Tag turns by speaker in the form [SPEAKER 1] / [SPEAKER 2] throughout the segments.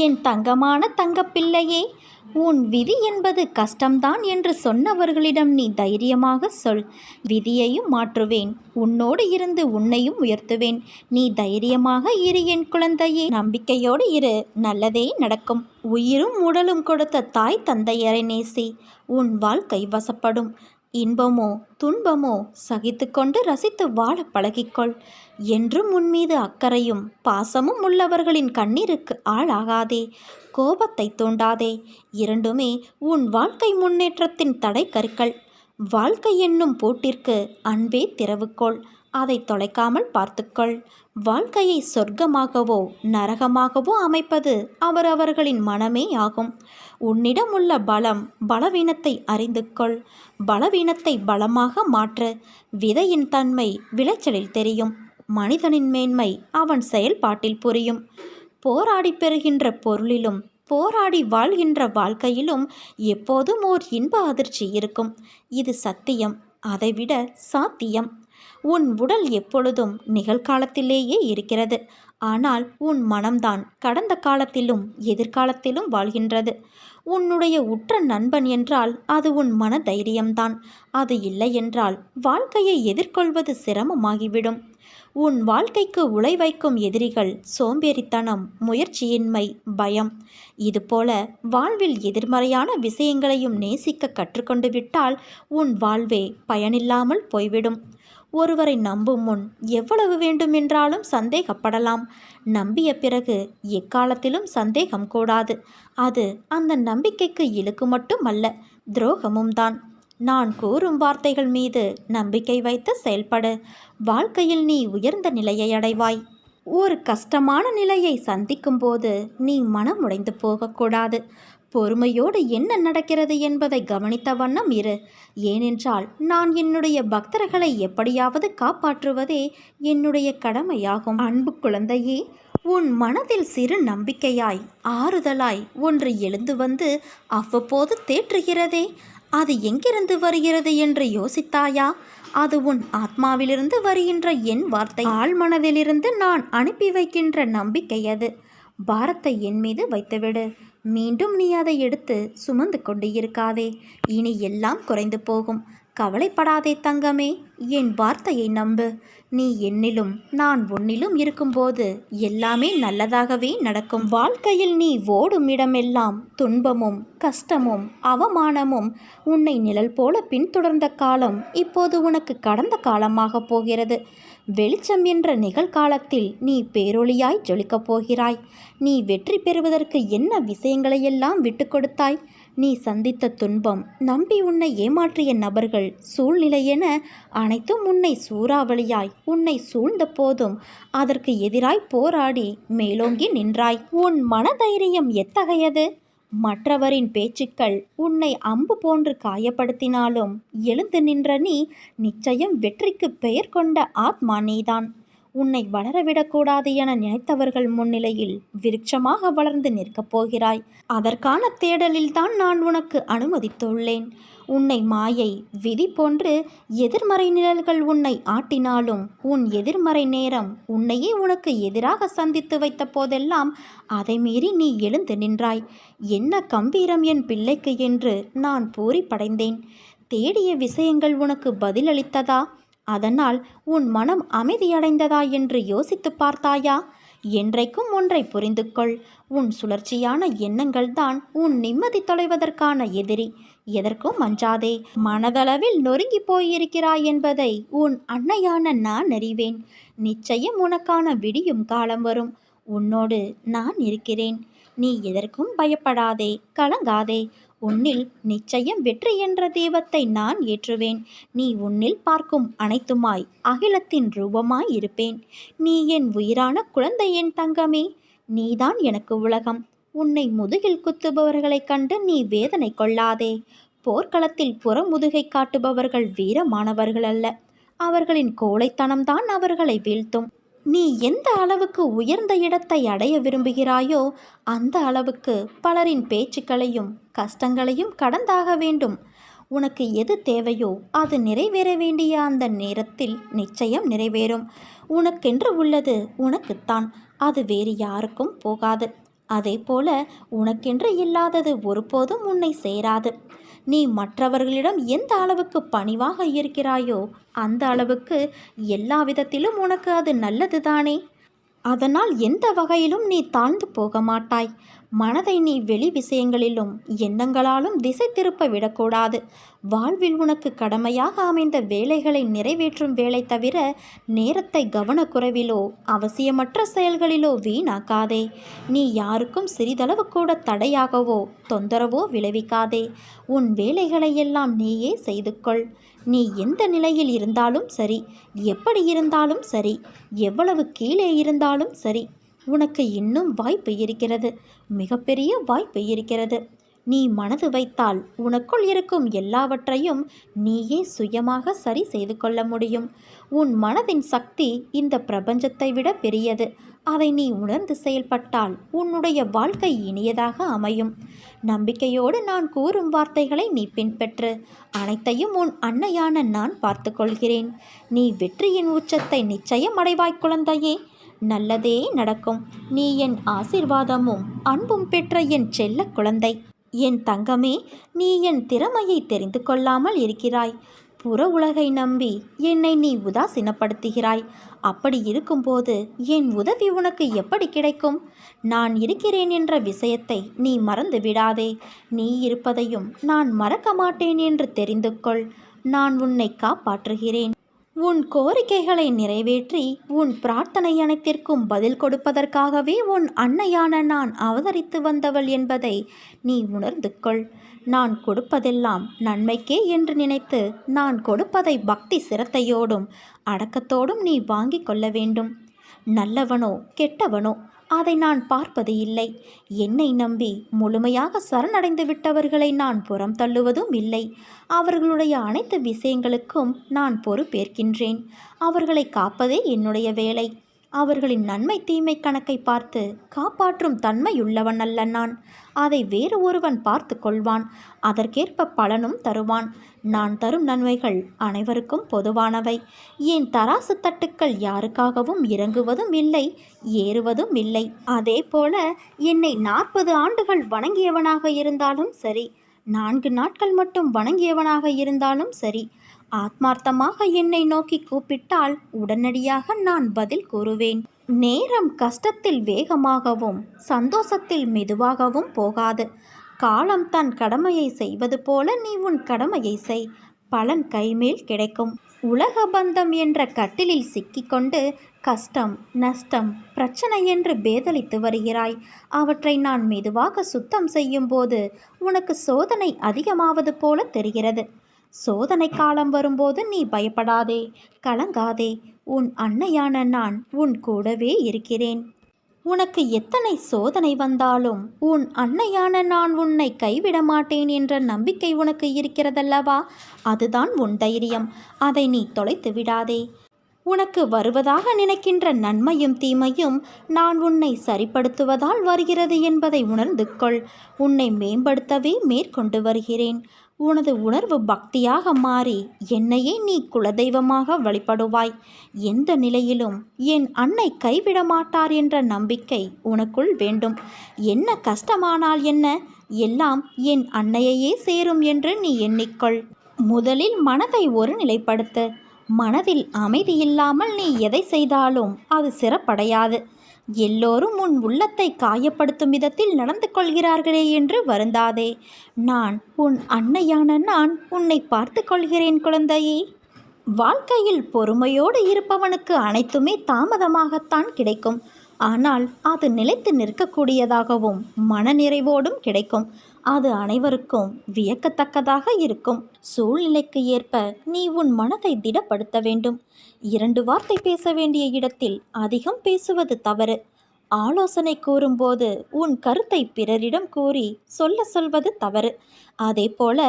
[SPEAKER 1] என் தங்கமான தங்கப்பிள்ளையே, உன் விதி என்பது கஷ்டம்தான் என்று சொன்னவர்களிடம் நீ தைரியமாக சொல். விதியையும் மாற்றுவேன், உன்னோடு இருந்து உன்னையும் உயர்த்துவேன். நீ தைரியமாக இரு என் குழந்தையே. நம்பிக்கையோடு இரு, நல்லதே நடக்கும். உயிரும் உடலும் கொடுத்த தாய் தந்தையரை நேசி. உன் வாழ்க்கை வசப்படும். இன்பமோ துன்பமோ சகித்து கொண்டு ரசித்து வாழ பழகிக்கொள். என்றும் உன்மீது அக்கறையும் பாசமும் உள்ளவர்களின் கண்ணீருக்கு ஆளாகாதே. கோபத்தை தூண்டாதே. இரண்டுமே உன் வாழ்க்கை முன்னேற்றத்தின் தடை கற்கள். வாழ்க்கை என்னும் பூட்டிற்கு அன்பே திறவுகோள். அதை தொலைக்காமல் பார்த்துக்கொள். வாழ்க்கையை சொர்க்கமாகவோ நரகமாகவோ அமைப்பது அவரவர்களின் மனமே ஆகும். உன்னிடம் உள்ள பலவீனத்தை அறிந்து கொள். பலவீனத்தை பலமாக மாற்று. விதையின் தன்மை விளைச்சலில் தெரியும். மனிதனின் மேன்மை அவன் செயல்பாட்டில் புரியும். போராடி பெறுகின்ற பொருளிலும் போராடி வாழ்கின்ற வாழ்க்கையிலும் எப்போதும் ஓர் இன்ப அதிர்ச்சி இருக்கும். இது சத்தியம், அதைவிட சாத்தியம். உன் உடல் எப்பொழுதும் நிகழ்காலத்திலேயே இருக்கிறது. ஆனால் உன் மனம்தான் கடந்த காலத்திலும் எதிர்காலத்திலும் வாழ்கின்றது. உன்னுடைய உற்ற நண்பன் என்றால் அது உன் மன தைரியம்தான். அது இல்லை என்றால் வாழ்க்கையை எதிர்கொள்வது சிரமமாகிவிடும். உன் வாழ்க்கைக்கு உலை வைக்கும் எதிரிகள் சோம்பேறித்தனம், முயற்சியின்மை, பயம். இதுபோல வாழ்வில் எதிர்மறையான விஷயங்களையும் நேசிக்க கற்றுக்கொண்டு விட்டால் உன் வாழ்வே பயனில்லாமல் போய்விடும். ஒருவரை நம்பும் முன் எவ்வளவு வேண்டுமென்றாலும் சந்தேகப்படலாம். நம்பிய பிறகு எக்காலத்திலும் சந்தேகம் கூடாது. அது அந்த நம்பிக்கைக்கு இழுக்கு மட்டுமல்ல, துரோகமும் தான். நான் கூறும் வார்த்தைகள் மீது நம்பிக்கை வைத்து செயல்படு. வாழ்க்கையில் நீ உயர்ந்த நிலையை அடைவாய். ஒரு கஷ்டமான நிலையை சந்திக்கும் போது நீ மனமுடைந்து போகக்கூடாது. பொறுமையோடு என்ன நடக்கிறது என்பதை கவனித்த வண்ணம் இரு. ஏனென்றால் நான் என்னுடைய பக்தர்களை எப்படியாவது காப்பாற்றுவதே என்னுடைய கடமையாகும். அன்பு குழந்தையே, உன் மனதில் சிறு நம்பிக்கையாய் ஆறுதலாய் ஒன்று எழுந்து வந்து அவ்வப்போது தேற்றுகிறதே, அது எங்கிருந்து வருகிறது என்று யோசித்தாயா? அது உன் ஆத்மாவிலிருந்து வருகின்ற என் வார்த்தை. ஆழ்மனதிலிருந்து நான் அனுப்பி வைக்கின்ற நம்பிக்கை அது. பாரத்தை என் மீது வைத்துவிடு. மீண்டும் நீ அதை எடுத்து சுமந்து கொண்டு இருக்காதே. இனி எல்லாம் குறைந்து போகும். கவலைப்படாதே தங்கமே, என் வார்த்தையை நம்பு. நீ என்னிலும் நான் உன்னிலும் இருக்கும்போது எல்லாமே நல்லதாகவே நடக்கும். வாழ்க்கையில் நீ ஓடும் இடமெல்லாம் துன்பமும் கஷ்டமும் அவமானமும் உன்னை நிழல் போல பின்தொடர்ந்த காலம் இப்போது உனக்கு கடந்த காலமாக போகிறது. வெளிச்சம் என்ற நிகழ்காலத்தில் நீ பேரொளியாய் ஜொலிக்கப் போகிறாய். நீ வெற்றி பெறுவதற்கு என்ன விஷயங்களையெல்லாம் விட்டு கொடுத்தாய்? நீ சந்தித்த துன்பம், நம்பி உன்னை ஏமாற்றிய நபர்கள், சூழ்நிலை என அனைத்தும் உன்னை சூறாவளியாய் உன்னை சூழ்ந்த போதும் அதற்கு எதிராய் போராடி மேலோங்கி நின்றாய். உன் மனதைரியம் எத்தகையது? மற்றவரின் பேச்சுக்கள் உன்னை அம்பு போன்று காயப்படுத்தினாலும் எழுந்து நின்ற நீ நிச்சயம் வெற்றிக்கு பெயர் கொண்ட ஆத்மா நீதான். உன்னை வளரவிடக்கூடாது என நினைத்தவர்கள் முன்னிலையில் விருட்சமாக வளர்ந்து நிற்கப் போகிறாய். அதற்கான தேடலில்தான் நான் உனக்கு அனுமதித்துள்ளேன். உன்னை மாயை, விதி போன்று எதிர்மறை நிழல்கள் உன்னை ஆட்டினாலும் உன் எதிர்மறை நேரம் உன்னையே உனக்கு எதிராக சந்தித்து வைத்த போதெல்லாம் அதை மீறி நீ எழுந்து நின்றாய். என்ன கம்பீரம் என் பிள்ளைக்கு என்று நான் பூரிப்படைந்தேன். தேடிய விஷயங்கள் உனக்கு பதிலளித்ததா? அதனால் உன் மனம் அமைதியடைந்ததா என்று யோசித்து பார்த்தாயா? என்றைக்கும் ஒன்றை புரிந்து கொள். உன் சுழற்சியான எண்ணங்கள் தான் உன் நிம்மதி தொலைவதற்கான எதிரி. எதற்கும் அஞ்சாதே. மனதளவில் நொறுங்கி போயிருக்கிறாய் என்பதை உன் அன்னையான நான் அறிவேன். நிச்சயம் உனக்கான விடியும் காலம் வரும். உன்னோடு நான் இருக்கிறேன். நீ எதற்கும் பயப்படாதே, கலங்காதே. உன்னில் நிச்சயம் வெற்றி என்ற தீபத்தை நான் ஏற்றுவேன். நீ உன்னில் பார்க்கும் அனைத்துமாய் அகிலத்தின் ரூபமாய் இருப்பேன். நீ என் உயிரான குழந்தை, என் தங்கமே. நீதான் எனக்கு உலகம். உன்னை முதுகில் குத்துபவர்களைக் கண்டு நீ வேதனை கொள்ளாதே. போர்க்களத்தில் புறமுதுகை காட்டுபவர்கள் வீரமானவர்கள் அல்ல. அவர்களின் கோழைத்தனம்தான் அவர்களை வீழ்த்தும். நீ எந்த அளவுக்கு உயர்ந்த இடத்தை அடைய விரும்புகிறாயோ அந்த அளவுக்கு பலரின் பேச்சுக்களையும் கஷ்டங்களையும் கடந்தாக வேண்டும். உனக்கு எது தேவையோ அது நிறைவேற வேண்டிய அந்த நேரத்தில் நிச்சயம் நிறைவேறும். உனக்கென்று உள்ளது உனக்குத்தான். அது வேறு யாருக்கும் போகாது. அதேபோல உனக்கென்று இல்லாதது ஒருபோதும் உன்னை சேராது. நீ மற்றவர்களிடம் எந்த அளவுக்கு பணிவாக இருக்கிறாயோ அந்த அளவுக்கு எல்லா விதத்திலும் உனக்கு அது நல்லதுதானே. அதனால் எந்த வகையிலும் நீ தாழ்ந்து போக மாட்டாய். மனதை நீ வெளி விஷயங்களிலும் எண்ணங்களாலும் திசை திருப்ப விடக்கூடாது. வாழ்வில் உனக்கு கடமையாக அமைந்த வேலைகளை நிறைவேற்றும் வேலை தவிர நேரத்தை கவனக்குறைவிலோ அவசியமற்ற செயல்களிலோ வீணாக்காதே. நீ யாருக்கும் சிறிதளவு கூட தடையாகவோ தொந்தரவோ விளைவிக்காதே. உன் வேலைகளை எல்லாம் நீயே செய்து கொள். நீ எந்த நிலையில் இருந்தாலும் சரி, எப்படி இருந்தாலும் சரி, எவ்வளவு கீழே இருந்தாலும் சரி, உனக்கு இன்னும் வாய்ப்பு இருக்கிறது, மிகப்பெரிய வாய்ப்பு இருக்கிறது. நீ மனது வைத்தால் உனக்குள் இருக்கும் எல்லாவற்றையும் நீயே சுயமாக சரி செய்து கொள்ள முடியும். உன் மனதின் சக்தி இந்த பிரபஞ்சத்தை விட பெரியது. அதை நீ உணர்ந்து செயல்பட்டால் உன்னுடைய வாழ்க்கை இனியதாக அமையும். நம்பிக்கையோடு நான் கூறும் வார்த்தைகளை நீ பின்பற்று. அனைத்தையும் உன் அன்னையான நான் பார்த்து கொள்கிறேன். நீ வெற்றியின் உச்சத்தை நிச்சயம் அடைவாய் குழந்தையே. நல்லதே நடக்கும். நீ என் ஆசீர்வாதமும் அன்பும் பெற்ற என் செல்ல குழந்தை. என் தங்கமே, நீ என் திறமையை தெரிந்து கொள்ளாமல் இருக்கிறாய். புற உலகை நம்பி என்னை நீ உதாசீனப்படுத்துகிறாய். அப்படி இருக்கும்போது என் உதவி உனக்கு எப்படி கிடைக்கும்? நான் இருக்கிறேன் என்ற விஷயத்தை நீ மறந்து விடாதே. நீ இருப்பதையும் நான் மறக்க மாட்டேன் என்று தெரிந்து கொள். நான் உன்னை காப்பாற்றுகிறேன். உன் கோரிக்கைகளை நிறைவேற்றி உன் பிரார்த்தனை அனைத்திற்கும் பதில் கொடுப்பதற்காகவே உன் அன்னையான நான் அவதரித்து வந்தவள் என்பதை நீ உணர்ந்து கொள். நான் கொடுப்பதெல்லாம் நன்மைக்கே என்று நினைத்து நான் கொடுப்பதை பக்தி சிரத்தையோடும் அடக்கத்தோடும் நீ வாங்கி கொள்ள வேண்டும். நல்லவனோ கெட்டவனோ அதை நான் பார்ப்பது இல்லை. என்னை நம்பி முழுமையாக சரணடைந்து விட்டவர்களை நான் புறம் தள்ளுவதும் இல்லை. அவர்களுடைய அனைத்து விஷயங்களுக்கும் நான் பொறுப்பேற்கின்றேன். அவர்களை காப்பதே என்னுடைய வேலை. அவர்களின் நன்மை தீமை கணக்கை பார்த்து காப்பாற்றும் தன்மையுள்ளவன் அல்ல நான். அதை வேறு ஒருவன் பார்த்து கொள்வான். அதற்கேற்ப பலனும் தருவான். நான் தரும் நன்மைகள் அனைவருக்கும் பொதுவானவை. என் தராசு தட்டுக்கள் யாருக்காகவும் இறங்குவதும் இல்லை, ஏறுவதும் இல்லை. அதே போல என்னை 40 ஆண்டுகள் வணங்கியவனாக இருந்தாலும் சரி, 4 நாட்கள் மட்டும் வணங்கியவனாக இருந்தாலும் சரி, ஆத்மார்த்தமாக என்னை நோக்கி கூப்பிட்டால் உடனடியாக நான் பதில் கூறுவேன். நேரம் கஷ்டத்தில் வேகமாகவும் சந்தோஷத்தில் மெதுவாகவும் போகாது. காலம் தன் கடமையை செய்வது போல நீ உன் கடமையை செய். பலன் கைமேல் கிடைக்கும். உலக பந்தம் என்ற கட்டிலில் சிக்கிக்கொண்டு கஷ்டம், நஷ்டம், பிரச்சனை என்று பேதலித்து வருகிறாய். அவற்றை நான் மெதுவாக சுத்தம் செய்யும் போது உனக்கு சோதனை அதிகமாவது போல தெரிகிறது. சோதனை காலம் வரும்போது நீ பயப்படாதே, கலங்காதே. உன் அன்னையான நான் உன் கூடவே இருக்கிறேன். உனக்கு எத்தனை சோதனை வந்தாலும் உன் அன்னையான நான் உன்னை கைவிட மாட்டேன் என்ற நம்பிக்கை உனக்கு இருக்கிறதல்லவா? அதுதான் உன் தைரியம். அதை நீ தொலைத்து விடாதே. உனக்கு வருவதாக நினைக்கின்ற நன்மையும் தீமையும் நான் உன்னை சரிப்படுத்துவதால் வருகிறது என்பதை உணர்ந்து கொள். உன்னை மேம்படுத்தவே மேற்கொண்டு வருகிறேன். உனது உணர்வு பக்தியாக மாறி என்னையே நீ குலதெய்வமாக வழிபடுவாய். எந்த நிலையிலும் என் அன்னை கைவிட மாட்டார் என்ற நம்பிக்கை உனக்குள் வேண்டும். என்ன கஷ்டமானால் என்ன, எல்லாம் என் அன்னையையே சேரும் என்று நீ எண்ணிக்கொள். முதலில் மனதை ஒருநிலைப்படுத்து. மனதில் அமைதி இல்லாமல் நீ எதை செய்தாலும் அது சிறப்படையாது. எல்லோரும் உன் உள்ளத்தை காயப்படுத்தும் விதத்தில் நடந்து கொள்கிறார்களே என்று வருந்தாதே. நான் உன் அன்னையான நான் உன்னை பார்த்து கொள்கிறேன் குழந்தையே. வாழ்க்கையில் பொறுமையோடு இருப்பவனுக்கு அனைத்துமே தாமதமாகத்தான் கிடைக்கும். ஆனால் அது நிலைத்து நிற்கக்கூடியதாகவும் மனநிறைவோடும் கிடைக்கும். அது அனைவருக்கும் வியக்கத்தக்கதாக இருக்கும். சூழ்நிலைக்கு ஏற்ப நீ உன் மனதை திடப்படுத்த வேண்டும். 2 வார்த்தை பேச வேண்டிய இடத்தில் அதிகம் பேசுவது தவறு. ஆலோசனை கூறும்போது உன் கருத்தை பிறரிடம் கூறி சொல்வது தவறு. அதேபோல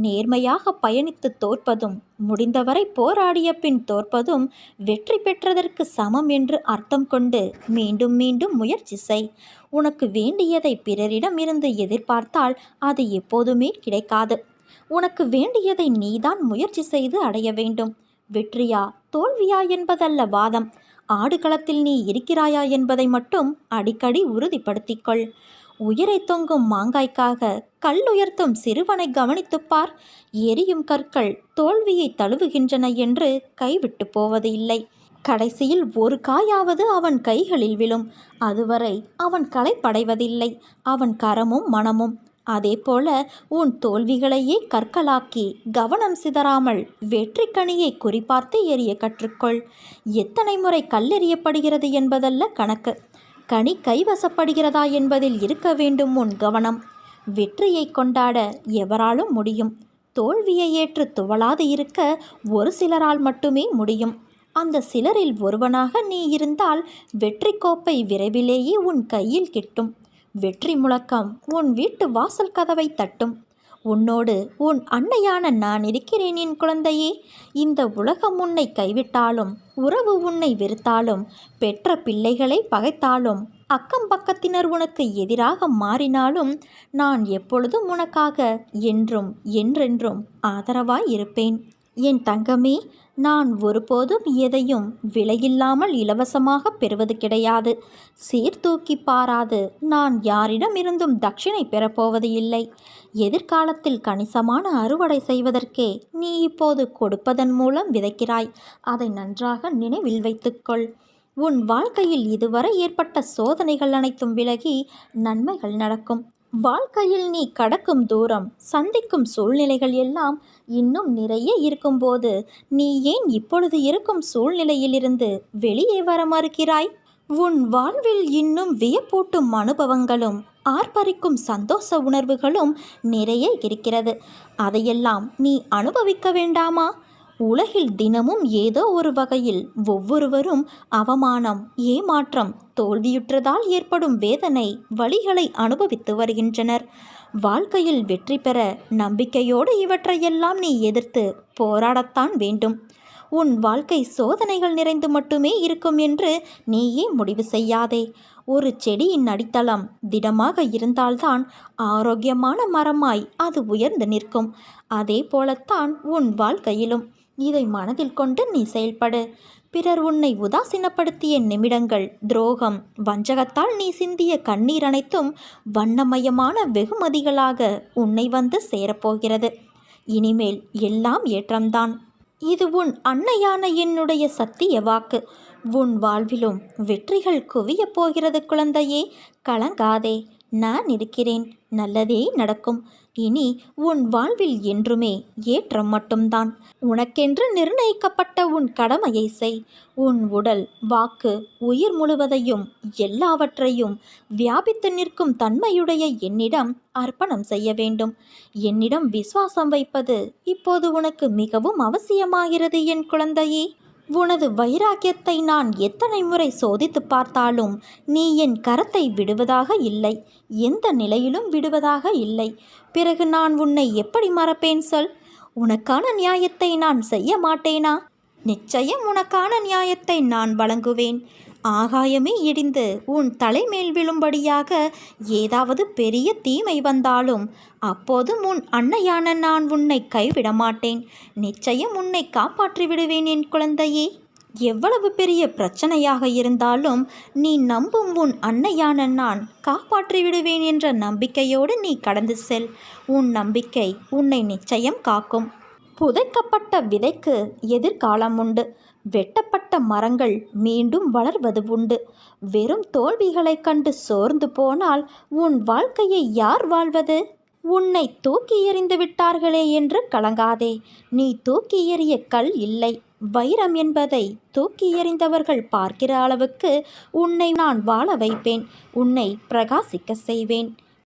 [SPEAKER 1] நேர்மையாக பயணித்து தோற்பதும் முடிந்தவரை போராடிய பின் தோற்பதும் வெற்றி பெற்றதற்கு சமம் என்று அர்த்தம் கொண்டு மீண்டும் மீண்டும் முயற்சி செய். உனக்கு வேண்டியதை பிறரிடம் இருந்து எதிர்பார்த்தால் அது எப்போதுமே கிடைக்காது. உனக்கு வேண்டியதை நீதான் முயற்சி செய்து அடைய வேண்டும். வெற்றியா தோல்வியா என்பதல்ல வாதம். ஆடுகளத்தில் நீ இருக்கிறாயா என்பதை மட்டும் அடிக்கடி உறுதிப்படுத்திக்கொள். உயிரை தொங்கும் மாங்காய்க்காக கல் உயர்த்தும் சிறுவனை கவனித்துப்பார். எரியும் கற்கள் தோல்வியை தழுவுகின்றன என்று கைவிட்டு போவது இல்லை. கடைசியில் ஒரு காயாவது அவன் கைகளில் விழும். அதுவரை அவன் களைப்படைவதில்லை, அவன் கரமும் மனமும். அதேபோல உன் தோல்விகளையே கற்களாக்கி கவனம் சிதறாமல் வெற்றி கனியை குறிப்பார்த்து எறிய கற்றுக்கொள். எத்தனை முறை கல்லெறியப்படுகிறது என்பதல்ல கணக்கு, கனி கைவசப்படுகிறதா என்பதில் இருக்க வேண்டும் உன் கவனம். வெற்றியை கொண்டாட எவராலும் முடியும். தோல்வியை ஏற்று துவளாது இருக்க ஒரு சிலரால் மட்டுமே முடியும். அந்த சிலரில் ஒருவனாக நீ இருந்தால் வெற்றி கோப்பை விரைவிலேயே உன் கையில் கிட்டும். வெற்றி முழக்கம் உன் வீட்டு வாசல் கதவை தட்டும். உன்னோடு உன் அன்னையான நான் இருக்கிறேன் என் குழந்தையே. இந்த உலகம் உன்னை கைவிட்டாலும், உறவு உன்னை வெறுத்தாலும், பெற்ற பிள்ளைகளை பகைத்தாலும், அக்கம் பக்கத்தினர் உனக்கு எதிராக மாறினாலும், நான் எப்பொழுதும் உனக்காக என்றும் என்றென்றும் ஆதரவாய் இருப்பேன். என் தங்கமே, நான் ஒருபோதும் எதையும் விலையில்லாமல் இலவசமாக பெறுவது கிடையாது. சீர்தூக்கி பாராது நான் யாரிடமிருந்தும் தட்சிணை பெறப்போவது இல்லை. எதிர்காலத்தில் கணிசமான அறுவடை செய்வதற்கே நீ இப்போது கொடுப்பதன் மூலம் விதைக்கிறாய். அதை நன்றாக நினைவில் வைத்துக்கொள். உன் வாழ்க்கையில் இதுவரை ஏற்பட்ட சோதனைகள் அனைத்தும் விலகி நன்மைகள் நடக்கும். வாழ்க்கையில் நீ கடக்கும் தூரம், சந்திக்கும் சூழ்நிலைகள் எல்லாம் இன்னும் நிறைய இருக்கும்போது நீ ஏன் இப்பொழுது இருக்கும் சூழ்நிலையிலிருந்து வெளியே வர மறுக்கிறாய்? உன் வாழ்வில் இன்னும் வியப்பூட்டும் அனுபவங்களும் ஆர்ப்பரிக்கும் சந்தோஷ உணர்வுகளும் நிறைய இருக்கிறது. அதையெல்லாம் நீ அனுபவிக்க வேண்டாமா? உலகில் தினமும் ஏதோ ஒரு வகையில் ஒவ்வொருவரும் அவமானம், ஏமாற்றம், தோல்வியுற்றதால் ஏற்படும் வேதனை, வலிகளை அனுபவித்து வருகின்றனர். வாழ்க்கையில் வெற்றி பெற நம்பிக்கையோடு இவற்றையெல்லாம் நீ எதிர்த்து போராடத்தான் வேண்டும். உன் வாழ்க்கை சோதனைகள் நிறைந்து மட்டுமே இருக்கும் என்று நீயே முடிவு செய்யாதே. ஒரு செடியின் அடித்தளம் திடமாக இருந்தால்தான் ஆரோக்கியமான மரமாய் அது உயர்ந்து நிற்கும். அதே போலத்தான் உன் வாழ்க்கையிலும். இதை மனதில் கொண்டு நீ செயல்படு. பிறர் உன்னை உதாசீனப்படுத்திய நிமிடங்கள், துரோகம், வஞ்சகத்தால் நீ சிந்திய கண்ணீர் அனைத்தும் வண்ணமயமான வெகுமதிகளாக உன்னை வந்து சேரப்போகிறது. இனிமேல் எல்லாம் ஏற்றம்தான். இது உன் அன்னையான என்னுடைய சத்திய வாக்கு. உன் வாழ்விலும் வெற்றிகள் குவியப் போகிறது குழந்தையே. கலங்காதே, நான் இருக்கிறேன். நல்லதே நடக்கும். இனி உன் வாழ்வில் என்றுமே ஏற்றம் மட்டும்தான். உனக்கென்று நிர்ணயிக்கப்பட்ட உன் கடமையை செய். உன் உடல், வாக்கு, உயிர் முழுவதையும், எல்லாவற்றையும் வியாபித்து நிற்கும் தன்மையுடைய என்னிடம் அர்ப்பணம் செய்ய வேண்டும். என்னிடம் விசுவாசம் வைப்பது இப்போது உனக்கு மிகவும் அவசியமாகிறது என் குழந்தையே. உனது வைராக்கியத்தை நான் எத்தனை முறை சோதித்து பார்த்தாலும் நீ என் கரத்தை விடுவதாக இல்லை. எந்த நிலையிலும் விடுவதாக இல்லை. பிறகு நான் உன்னை எப்படி மறப்பேன் சொல்? உனக்கான நியாயத்தை நான் செய்ய மாட்டேனா? நிச்சயம் உனக்கான நியாயத்தை நான் வழங்குவேன். ஆகாயமே இடிந்து உன் தலைமேல் விழும்படியாக ஏதாவது பெரிய தீமை வந்தாலும் அப்போதும் உன் அன்னையான நான் உன்னை கைவிட மாட்டேன். நிச்சயம் உன்னை காப்பாற்றி விடுவேன் என் குழந்தையே. எவ்வளவு பெரிய பிரச்சனையாக இருந்தாலும் நீ நம்பும் உன் அன்னையான நான் காப்பாற்றி விடுவேன் என்ற நம்பிக்கையோடு நீ கடந்து செல். உன் நம்பிக்கை உன்னை நிச்சயம் காக்கும். புதைக்கப்பட்ட விதைக்கு எதிர்காலம் உண்டு. வெட்டப்பட்ட மரங்கள் மீண்டும் வளர்வது உண்டு. வெறும் தோல்விகளைக் கண்டு சோர்ந்து போனால் உன் வாழ்க்கையை யார் வாழ்வது? உன்னை தூக்கி எறிந்து விட்டார்களே என்று கலங்காதே. நீ தூக்கி எறிய கல் இல்லை. வைரம் என்பதை தூக்கி எறிந்தவர்கள் பார்க்கிற அளவுக்கு உன்னை நான் வாழ வைப்பேன். உன்னை பிரகாசிக்க செய்வேன்.